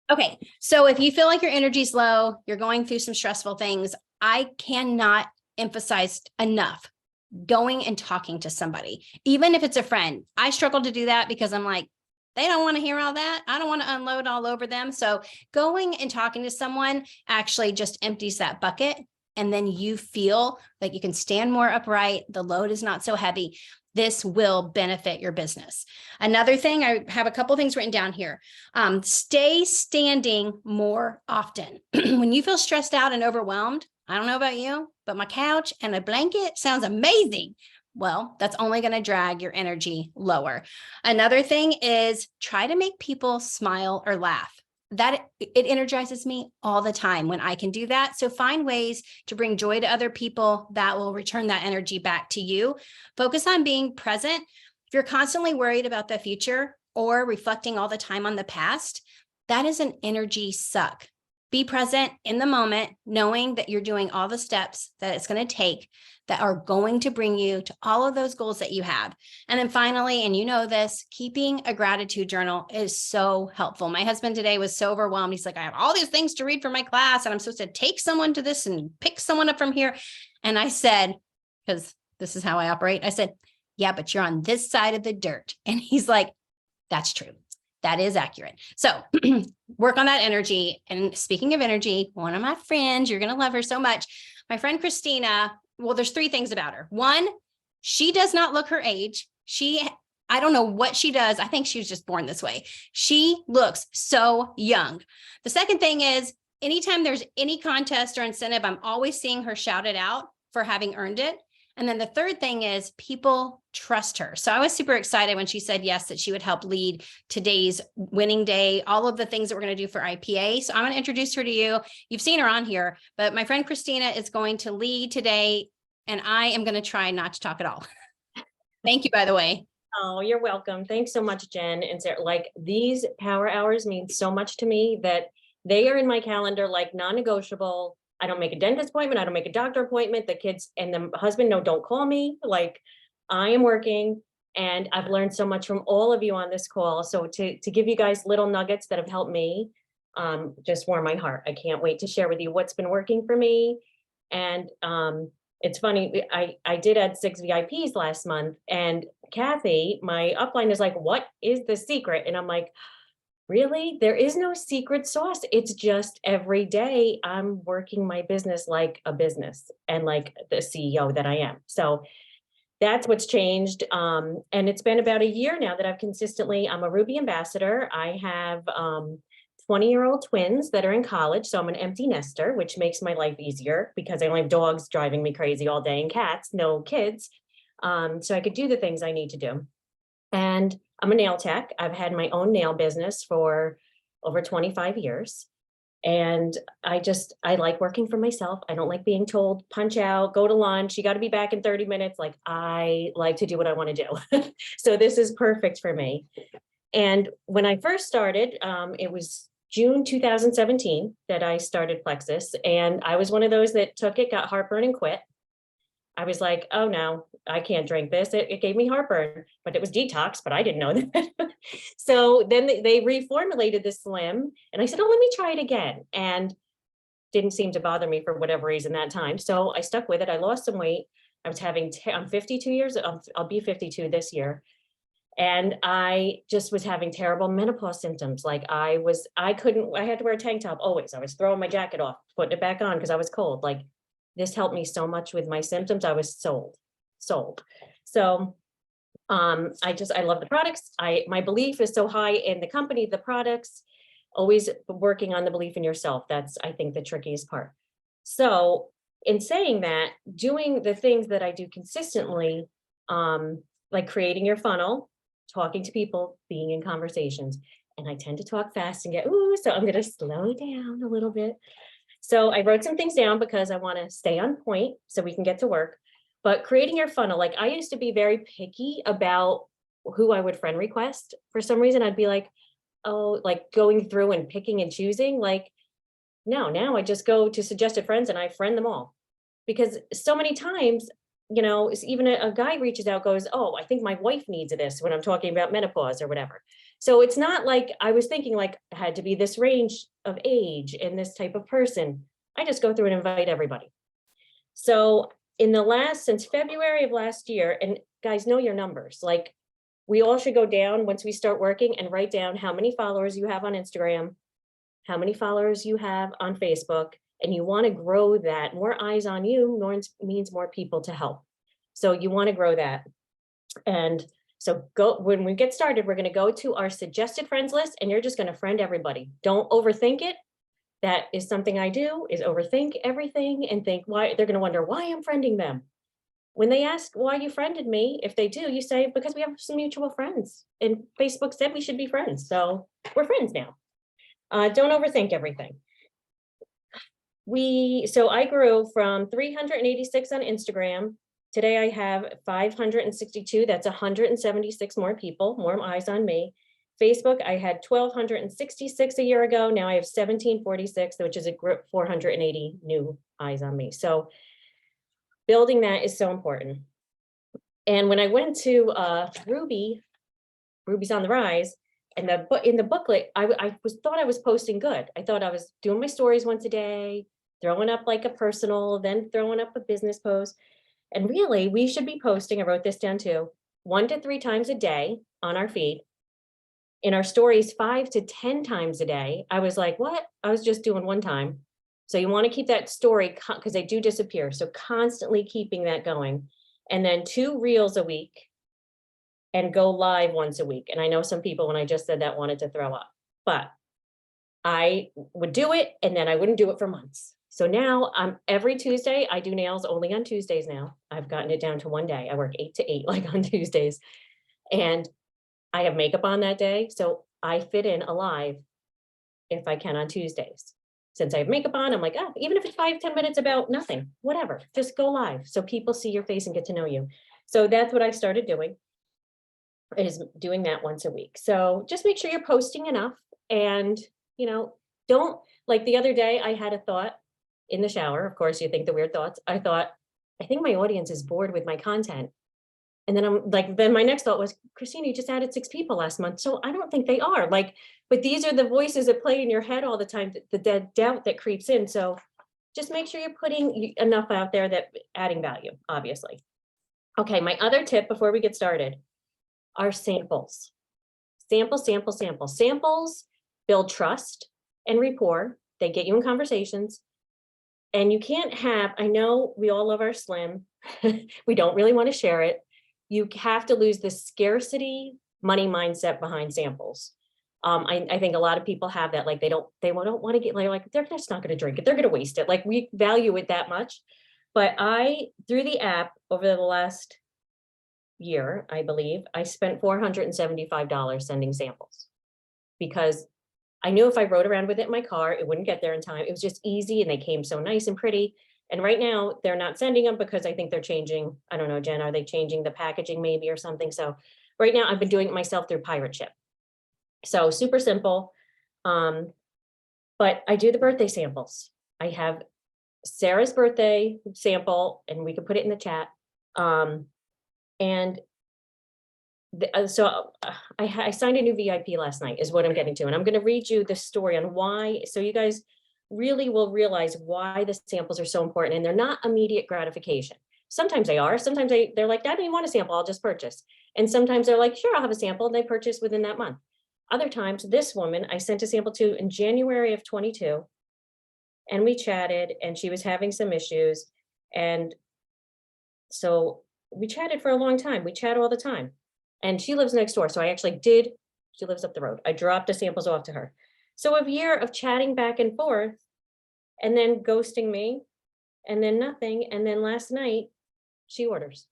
Okay. So if you feel like your energy's low, you're going through some stressful things, I cannot emphasize enough going and talking to somebody, even if it's a friend. I struggle to do that because I'm like, they don't want to hear all that. I don't want to unload all over them. So going and talking to someone actually just empties that bucket. And then you feel like you can stand more upright. The load is not so heavy. This will benefit your business. Another thing, I have a couple things written down here. Stay standing more often. When you feel stressed out and overwhelmed, I don't know about you, but my couch and a blanket sounds amazing. Well, that's only going to drag your energy lower. Another thing is try to make people smile or laugh. That it energizes me all the time when I can do that. So find ways to bring joy to other people that will return that energy back to you. Focus on being present. If you're constantly worried about the future or reflecting all the time on the past, that is an energy suck. Be present in the moment, knowing that you're doing all the steps that it's going to take that are going to bring you to all of those goals that you have. And then finally, and you know this, keeping a gratitude journal is so helpful. My husband today was so overwhelmed. He's like, I have all these things to read for my class, and I'm supposed to take someone to this and pick someone up from here. And I said, because this is how I operate, I said, yeah, but you're on this side of the dirt. And he's like, that's true. That is accurate. So work on that energy. And speaking of energy, one of my friends, you're going to love her so much. My friend Christina, well, there's three things about her. One, she does not look her age. I don't know what she does. I think she was just born this way. She looks so young. The second thing is anytime there's any contest or incentive, I'm always seeing her shouted out for having earned it. And then the third thing is people trust her. So I was super excited when she said yes, that she would help lead today's winning day, all of the things that we're going to do for IPA. So I'm going to introduce her to you. You've seen her on here, but my friend Christina is going to lead today, and I am going to try not to talk at all. Thank you, by the way. Oh, you're welcome. Thanks so much, Jen. And Sarah, like these power hours mean so much to me that they are in my calendar, like non-negotiable. I don't make a dentist appointment. I don't make a doctor appointment. The kids and the husband, no, don't call me. Like I am working, and I've learned so much from all of you on this call. So to give you guys little nuggets that have helped me, just warm my heart. I can't wait to share with you what's been working for me. And it's funny, I did add 6 VIPs last month, and Kathy, my upline, is like, what is the secret? And I'm like, really? There is no secret sauce. It's just every day I'm working my business like a business and like the CEO that I am. So that's what's changed. And it's been about a year now that I'm a Ruby ambassador. I have 20-year-old twins that are in college. So I'm an empty nester, which makes my life easier because I only have dogs driving me crazy all day and cats, no kids. So I could do the things I need to do. And I'm a nail tech. I've had my own nail business for over 25 years. And I like working for myself. I don't like being told, punch out, go to lunch, you got to be back in 30 minutes. Like I like to do what I want to do. So this is perfect for me. And when I first started, it was June 2017 that I started Plexus. And I was one of those that took it, got heartburn, and quit. I was like, oh no, I can't drink this. It gave me heartburn, but it was detox, but I didn't know that. So then they reformulated the Slim, and I said, oh, let me try it again. And didn't seem to bother me for whatever reason that time. So I stuck with it. I lost some weight. I'm 52 years, I'll be 52 this year. And I just was having terrible menopause symptoms. Like I had to wear a tank top always. I was throwing my jacket off, putting it back on because I was cold. Like this helped me so much with my symptoms. I was sold. So I love the products. My belief is so high in the company, the products, always working on the belief in yourself. That's, I think, the trickiest part. So in saying that, doing the things that I do consistently, like creating your funnel, talking to people, being in conversations, and I tend to talk fast and so I'm going to slow down a little bit. So I wrote some things down because I want to stay on point so we can get to work. But creating your funnel, like I used to be very picky about who I would friend request. For some reason, I'd be like, oh, like going through and picking and choosing. Like, no, now I just go to suggested friends and I friend them all. Because so many times you know, even a guy reaches out, goes, oh, I think my wife needs this when I'm talking about menopause or whatever. So it's not like I was thinking like it had to be this range of age and this type of person. I just go through and invite everybody. So since February of last year, and guys, know your numbers, like we all should go down once we start working and write down how many followers you have on Instagram, how many followers you have on Facebook, and you want to grow that. More eyes on you means more people to help. So you want to grow that. And so when we get started, we're going to go to our suggested friends list, and you're just going to friend everybody. Don't overthink it. That is something I do, is overthink everything and think why they're going to wonder why I'm friending them. When they ask why you friended me, if they do, you say, because we have some mutual friends and Facebook said we should be friends. So we're friends now. Don't overthink everything. So I grew from 386 on Instagram. Today I have 562. That's 176 more people, more eyes on me. Facebook, I had 1,266 a year ago. Now I have 1,746, which is a group 480 new eyes on me. So building that is so important. And when I went to Ruby's on the Rise, and in the booklet, I thought I was posting good. I thought I was doing my stories once a day, throwing up like a personal, then throwing up a business post. And really, we should be posting, I wrote this down too, 1 to 3 times a day on our feed. In our stories, 5 to 10 times a day. I was like, what? I was just doing one time. So you want to keep that story, because they do disappear. So constantly keeping that going. And then 2 reels a week and go live once a week. And I know some people, when I just said that, wanted to throw up, but I would do it and then I wouldn't do it for months. So now every Tuesday, I do nails only on Tuesdays now. I've gotten it down to 1 day. I work 8 to 8 like on Tuesdays. And I have makeup on that day. So I fit in a live if I can on Tuesdays. Since I have makeup on, I'm like, oh, even if it's 5-10 minutes about nothing, whatever, just go live. So people see your face and get to know you. So that's what I started doing, is doing that once a week. So just make sure you're posting enough, and, you know, don't, like the other day I had a thought in the shower. Of course, you think the weird thoughts. I thought, I think my audience is bored with my content. And then I'm like, then my next thought was, Christina, you just added 6 people last month. So I don't think they are, like, but these are the voices that play in your head all the time, the dead doubt that creeps in. So just make sure you're putting enough out there that adding value, obviously. Okay, my other tip before we get started are samples. Samples build trust and rapport. They get you in conversations. And you can't have, I know we all love our slim. We don't really want to share it. You have to lose the scarcity money mindset behind samples. I think a lot of people have that, like they don't want to get, like they're just not going to drink it. They're going to waste it. Like we value it that much. But through the app over the last year, I believe, I spent $475 sending samples, because I knew if I rode around with it in my car, it wouldn't get there in time. It was just easy, and they came so nice and pretty. And right now they're not sending them because I think they're changing. I don't know, Jen, are they changing the packaging maybe or something? So right now I've been doing it myself through Pirate Ship. So super simple. But I do the birthday samples. I have Sarah's birthday sample, and we can put it in the chat. And so I signed a new VIP last night is what I'm getting to. And I'm going to read you the story on why, so you guys really will realize why the samples are so important, and they're not immediate gratification. Sometimes they are, sometimes they're like, I don't even want a sample, I'll just purchase. And sometimes they're like, sure, I'll have a sample, and they purchase within that month. Other times, this woman I sent a sample to in January of 22, and we chatted, and she was having some issues. And so we chatted for a long time. We chat all the time. And she lives next door. So she lives up the road. I dropped the samples off to her. So a year of chatting back and forth, and then ghosting me, and then nothing. And then last night she orders.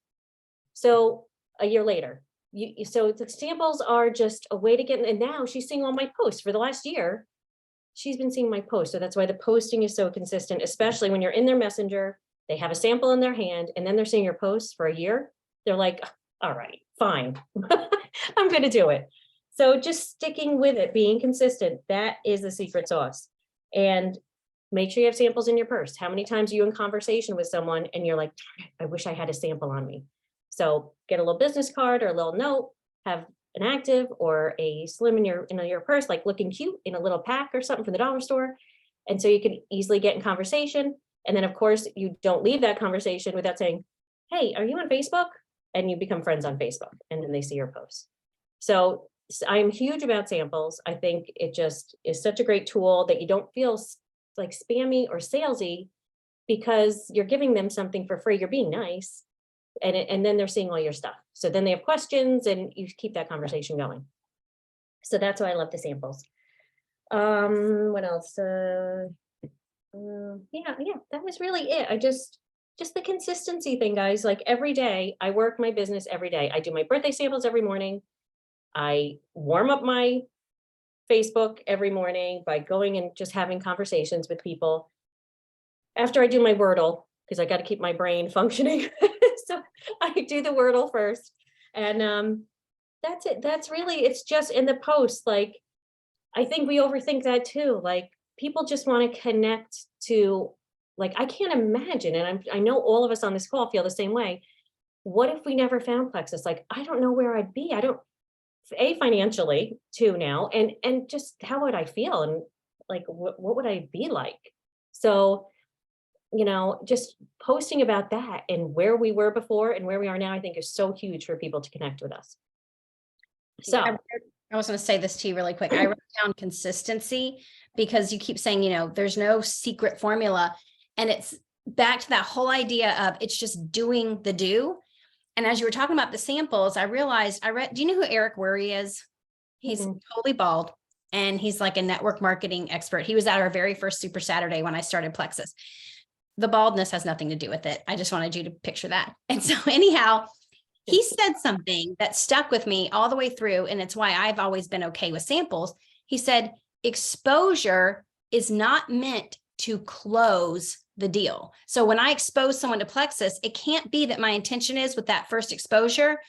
So a year later, so the samples are just a way to get, and now she's seeing all my posts for the last year. She's been seeing my posts. So that's why the posting is so consistent, especially when you're in their messenger, they have a sample in their hand, and then they're seeing your posts for a year. They're like, all right, fine, I'm going to do it. So just sticking with it, being consistent, that is the secret sauce. And Make sure you have samples in your purse. How many times are you in conversation with someone and you're like, I wish I had a sample on me. So get a little business card or a little note, have an active or a slim in your purse, like looking cute in a little pack or something from the dollar store. And so you can easily get in conversation. And then of course you don't leave that conversation without saying, hey, are you on Facebook? And you become friends on Facebook and then they see your posts. So I'm huge about samples. I think it just is such a great tool that you don't feel like spammy or salesy because you're giving them something for free. You're being nice. And then they're seeing all your stuff. So then they have questions and you keep that conversation going. So that's why I love the samples. What else? Yeah, that was really it. I just the consistency thing, guys. Like every day, I work my business every day. I do my birthday samples every morning. I warm up my Facebook every morning by going and just having conversations with people. After I do my Wordle, because I got to keep my brain functioning. So I do the Wordle first. And that's it. That's really, it's just in the post. Like, I think we overthink that too. Like people just want to connect to, like, I can't imagine. And I know all of us on this call feel the same way. What if we never found Plexus? Like, I don't know where I'd be. I don't, financially too now, and just how would I feel? And like, what would I be like? So, just posting about that and where we were before and where we are now, I think is so huge for people to connect with us. So I was going to say this to you really quick. I wrote down consistency because you keep saying, there's no secret formula. And it's back to that whole idea of it's just doing the do. And as you were talking about the samples, I realized do you know who Eric Worre is? He's totally bald and he's like a network marketing expert. He was at our very first Super Saturday when I started Plexus. The baldness has nothing to do with it. I just wanted you to picture that. And so anyhow, he said something that stuck with me all the way through. And it's why I've always been okay with samples. He said, exposure is not meant to close the deal. So when I expose someone to Plexus, it can't be that my intention is with that first exposure,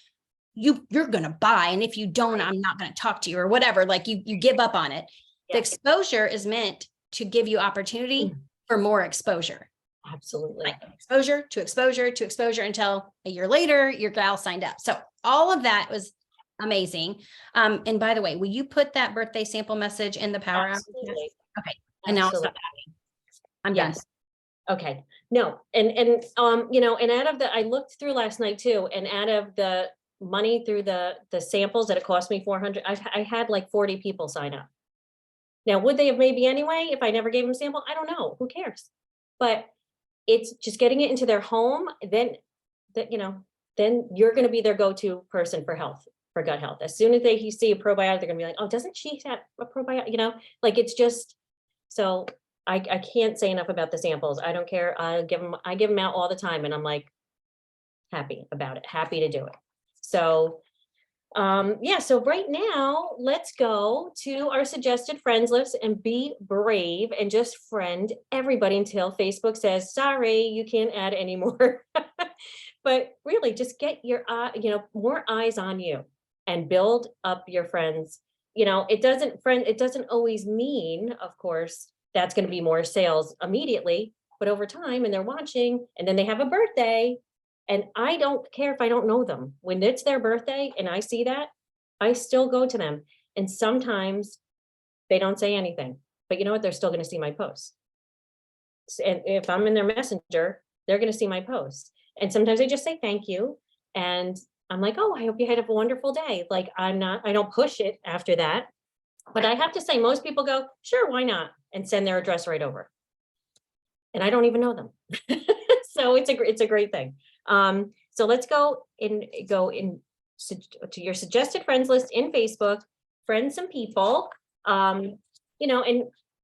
you're going to buy. And if you don't, I'm not going to talk to you or whatever, like you give up on it. Yeah. The exposure is meant to give you opportunity for more exposure. Absolutely. Like exposure to exposure to exposure until a year later, your gal signed up. So all of that was amazing. And by the way, will you put that birthday sample message in the Power Hour? Okay. And now I'm done. Okay. No. And out of I looked through last night too, and out of the money through the samples that it cost me $400, I had like 40 people sign up. Now, would they have maybe anyway if I never gave them a sample? I don't know. Who cares? But it's just getting it into their home. Then you're going to be their go-to person for gut health. As soon as they see a probiotic, they're going to be like, oh, doesn't she have a probiotic? Like it's just, so I can't say enough about the samples. I don't care. I give them out all the time and I'm like happy about it, happy to do it. So so right now, let's go to our suggested friends list and be brave and just friend everybody until Facebook says, sorry, you can't add anymore. But really just get your, more eyes on you and build up your friends. It doesn't always mean, of course, that's going to be more sales immediately, but over time, and they're watching, and then they have a birthday. And I don't care if I don't know them. When it's their birthday and I see that, I still go to them. And sometimes they don't say anything, but you know what? They're still going to see my posts. And if I'm in their messenger, they're going to see my posts. And sometimes they just say thank you. And I'm like, oh, I hope you had a wonderful day. Like I don't push it after that. But I have to say, most people go, sure, why not? And send their address right over. And I don't even know them. So it's a great thing. So let's go to your suggested friends list in Facebook, friend some people, and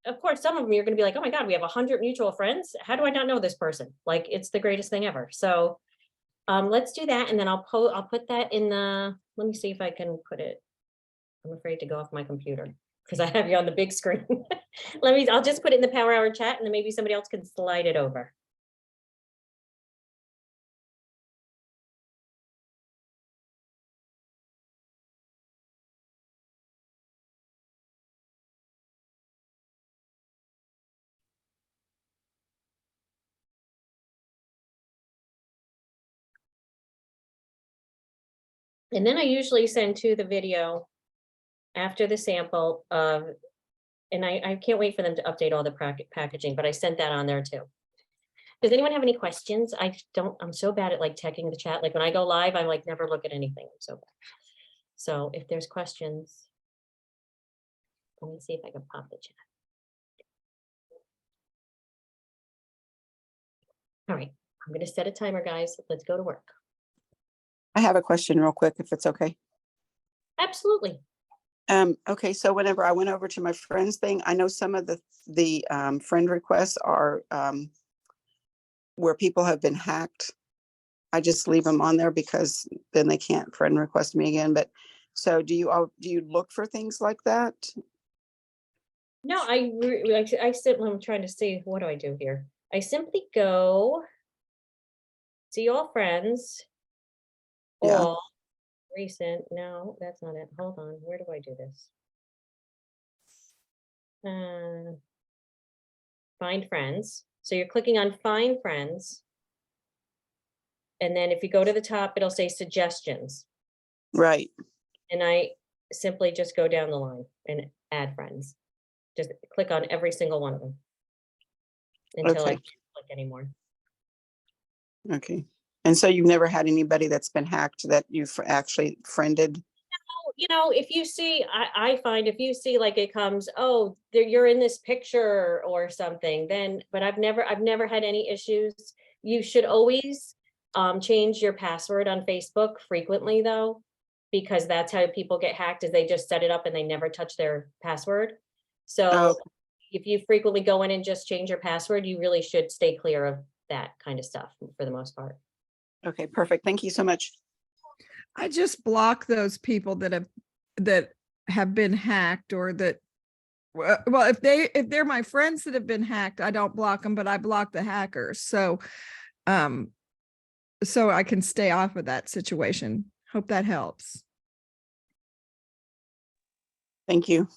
of course, some of them you're going to be like, oh my God, we have 100 mutual friends. How do I not know this person? Like, it's the greatest thing ever. So let's do that. And then I'll put that in let me see if I can put it. I'm afraid to go off my computer because I have you on the big screen. I'll just put it in the Power Hour chat and then maybe somebody else can slide it over. And then I usually send to the video after the sample of, and I can't wait for them to update all the packaging, but I sent that on there too. Does anyone have any questions? I'm so bad at like checking the chat. Like when I go live, I'm like never look at anything. I'm so bad. So if there's questions, let me see if I can pop the chat. All right, I'm gonna set a timer, guys. Let's go to work. I have a question real quick, if it's okay. Absolutely. Okay, so whenever I went over to my friends thing, I know some of the friend requests are where people have been hacked. I just leave them on there because then they can't friend request me again. But so do you look for things like that? No, I'm trying to see, what do I do here? I simply go see all friends, Yeah. all recent. No, that's not it. Hold on. Where do I do this? Find friends. So you're clicking on find friends. And then if you go to the top, it'll say suggestions. Right. And I simply just go down the line and add friends. Just click on every single one of them until I Okay. can't click anymore. Okay. And so you've never had anybody that's been hacked that you've actually friended? You know, if you see, I find if you see like it comes, oh, you're in this picture or something, then, but I've never had any issues. You should always change your password on Facebook frequently though, because that's how people get hacked, is they just set it up and they never touch their password. So Oh, if you frequently go in and just change your password, you really should stay clear of that kind of stuff for the most part. okay, perfect. Thank you so much. I just block those people that have been hacked, or that, well, if they're my friends that have been hacked, I don't block them, but I block the hackers. So so I can stay off of that situation. Hope that helps. Thank you.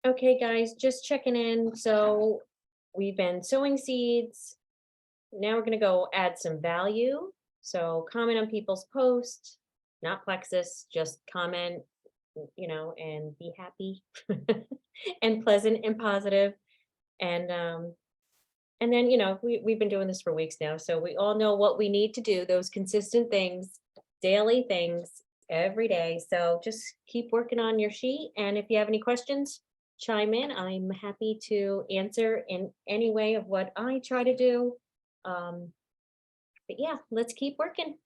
Okay, guys, just checking in. So we've been sowing seeds. Now we're gonna go add some value. So comment on people's posts, not plexus, just comment, and be happy and pleasant and positive. And then, we've been doing this for weeks now, so we all know what we need to do, those consistent things, daily things every day. So just keep working on your sheet. And if you have any questions, chime in. I'm happy to answer in any way of what I try to do. But yeah, let's keep working.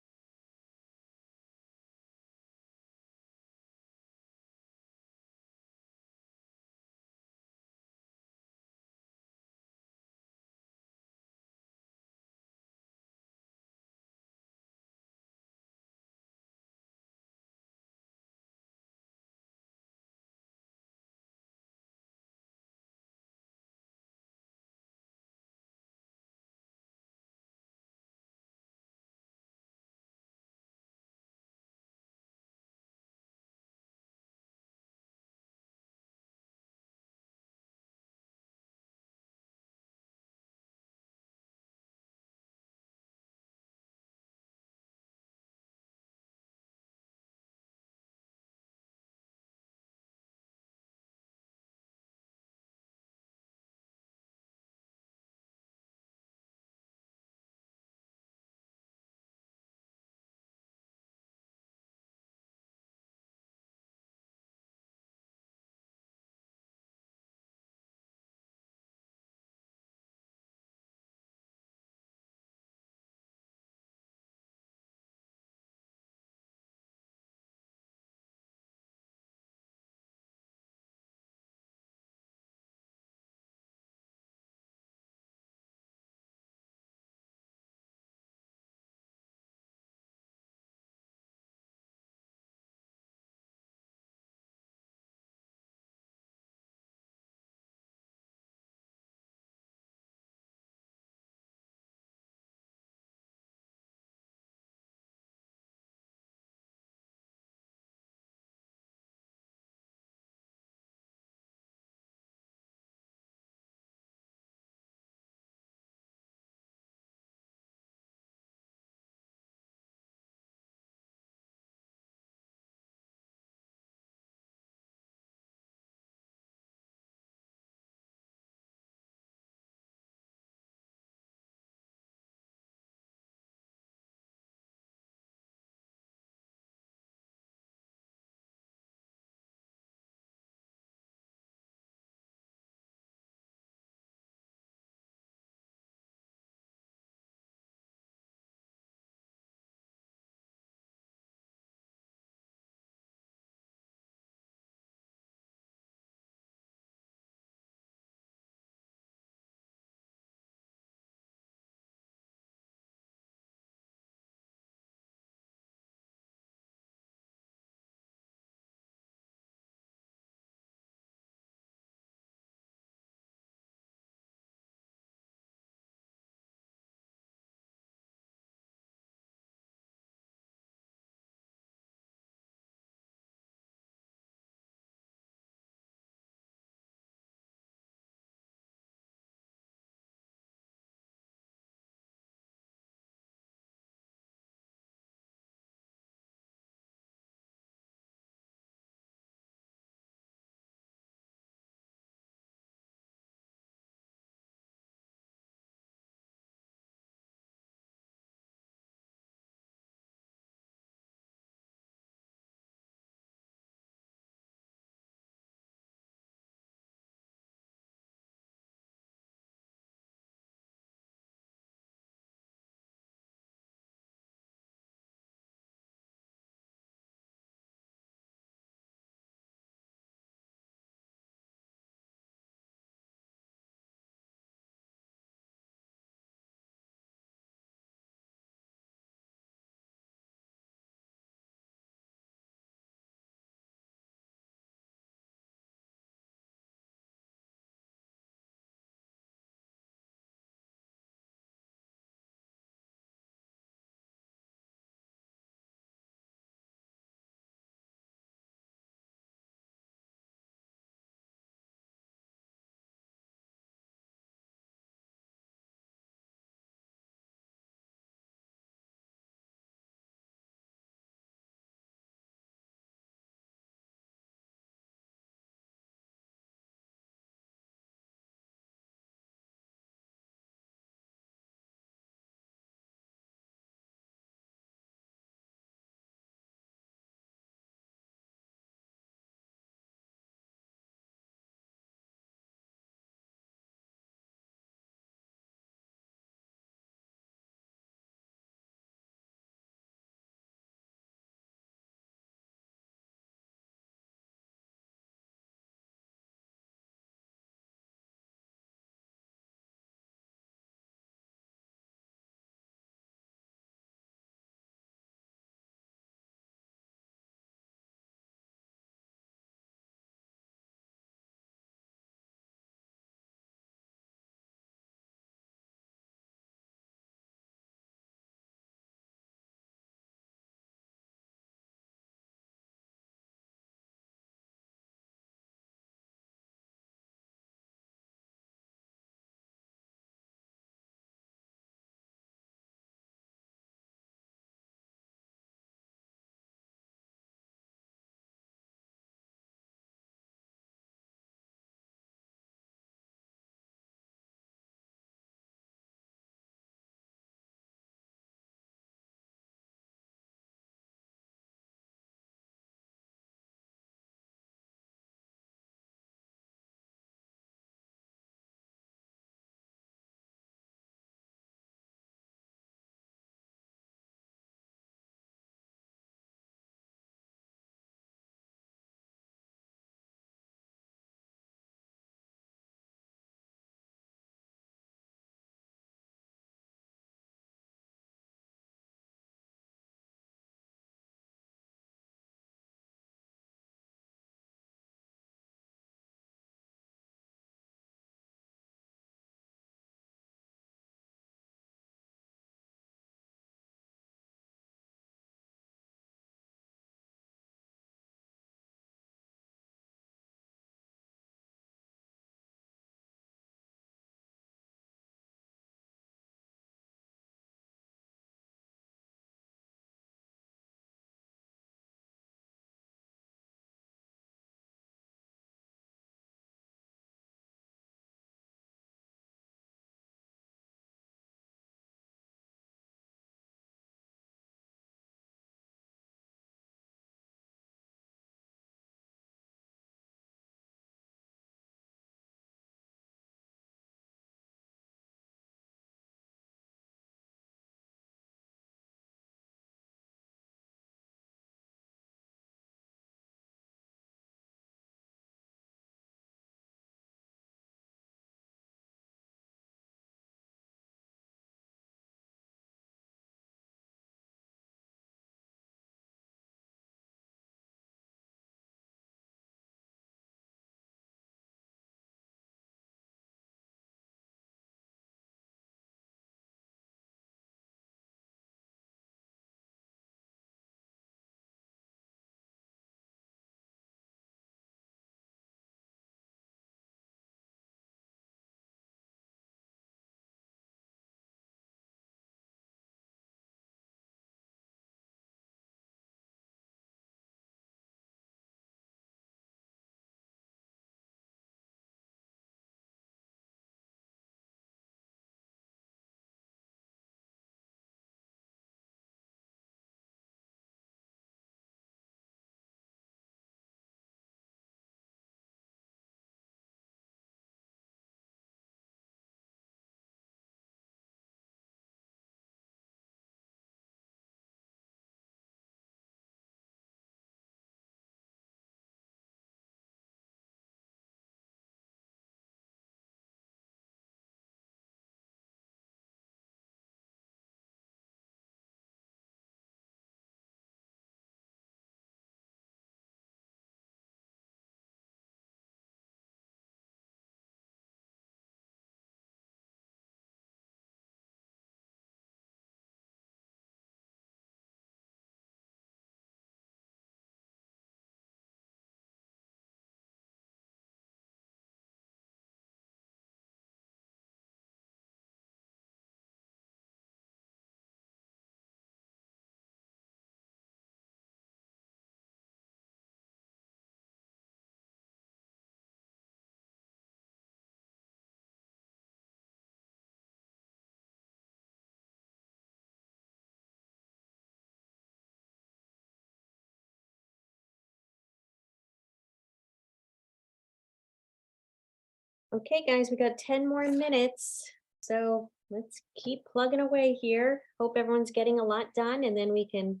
Okay, guys, we got 10 more minutes. So let's keep plugging away here. Hope everyone's getting a lot done, and then we can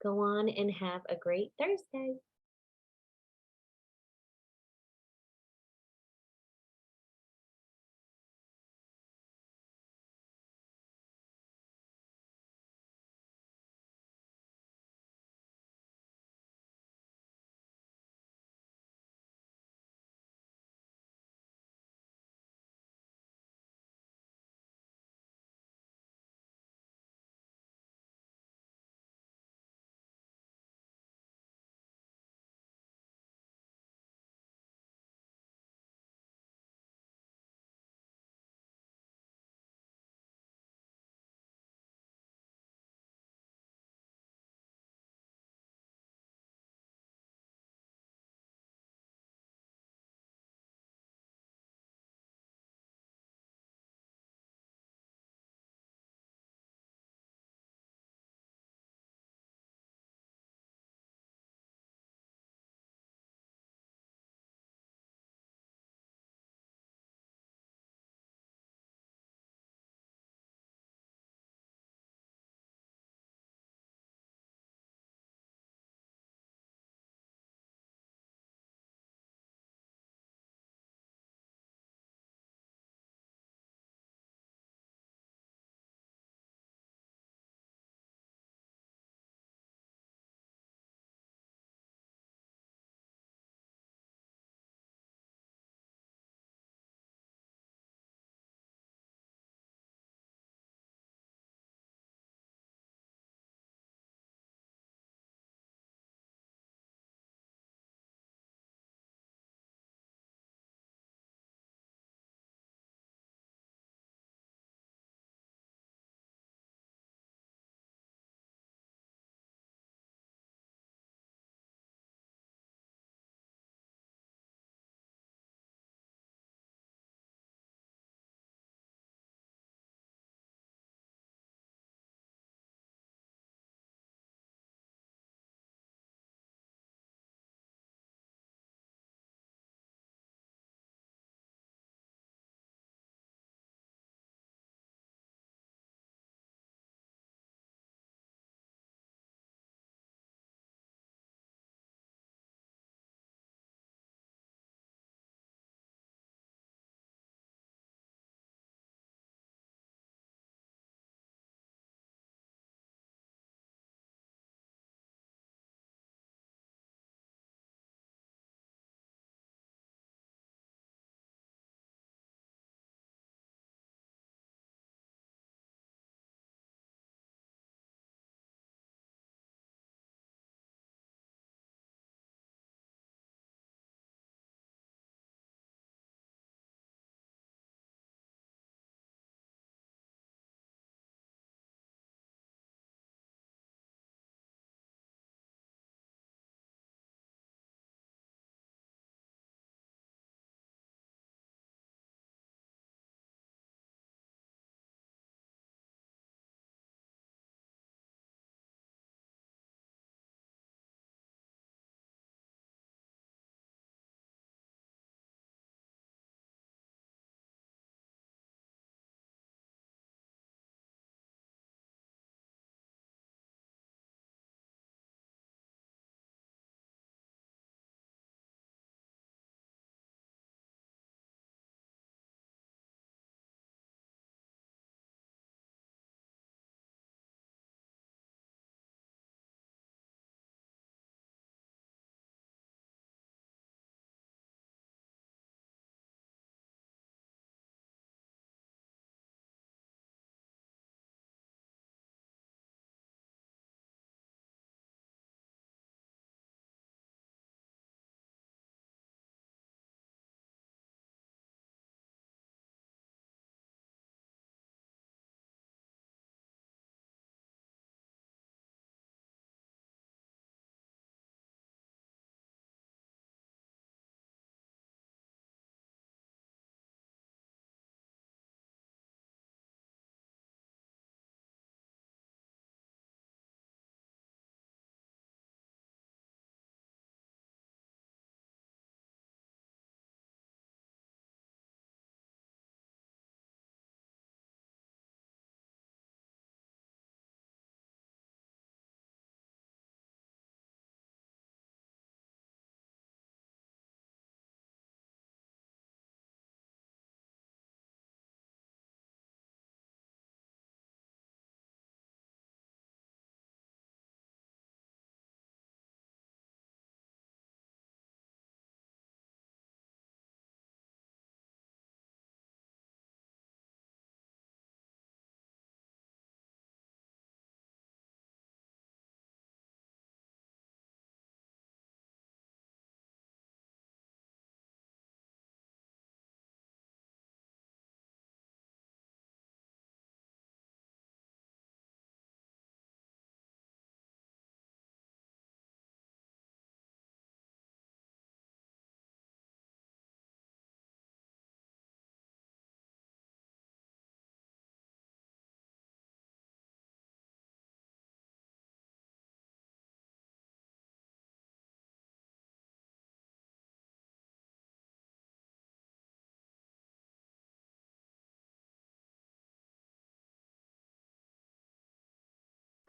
go on and have a great Thursday.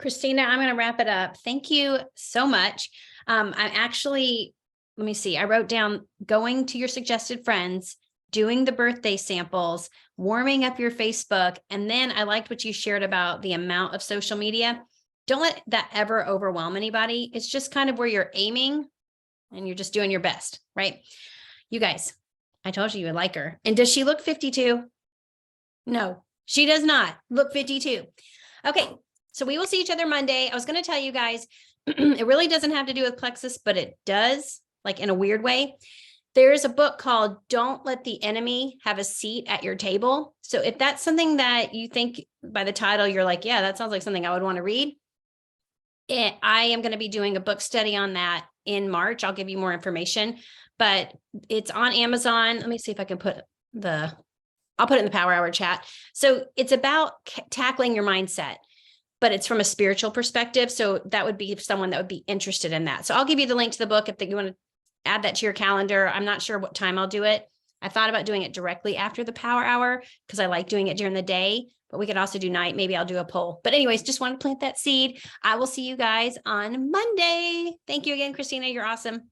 Christina, I'm going to wrap it up. Thank you so much. I'm actually, let me see, I wrote down going to your suggested friends, doing the birthday samples, warming up your Facebook. And then I liked what you shared about the amount of social media. Don't let that ever overwhelm anybody. It's just kind of where you're aiming and you're just doing your best, right? You guys, I told you would like her. And does she look 52? No, she does not look 52. Okay, so we will see each other Monday. I was going to tell you guys, it really doesn't have to do with plexus, but it does, like in a weird way. There's a book called Don't Let the Enemy Have a Seat at Your Table. So if that's something that you think by the title, you're like, yeah, that sounds like something I would want to read. I am going to be doing a book study on that in March. I'll give you more information, but it's on Amazon. Let me see if I can I'll put it in the Power Hour chat. So it's about tackling your mindset, but it's from a spiritual perspective. So that would be someone that would be interested in that. So I'll give you the link to the book if you want to add that to your calendar. I'm not sure what time I'll do it. I thought about doing it directly after the Power Hour because I like doing it during the day, but we could also do night. Maybe I'll do a poll. But anyways, just want to plant that seed. I will see you guys on Monday. Thank you again, Christina. You're awesome.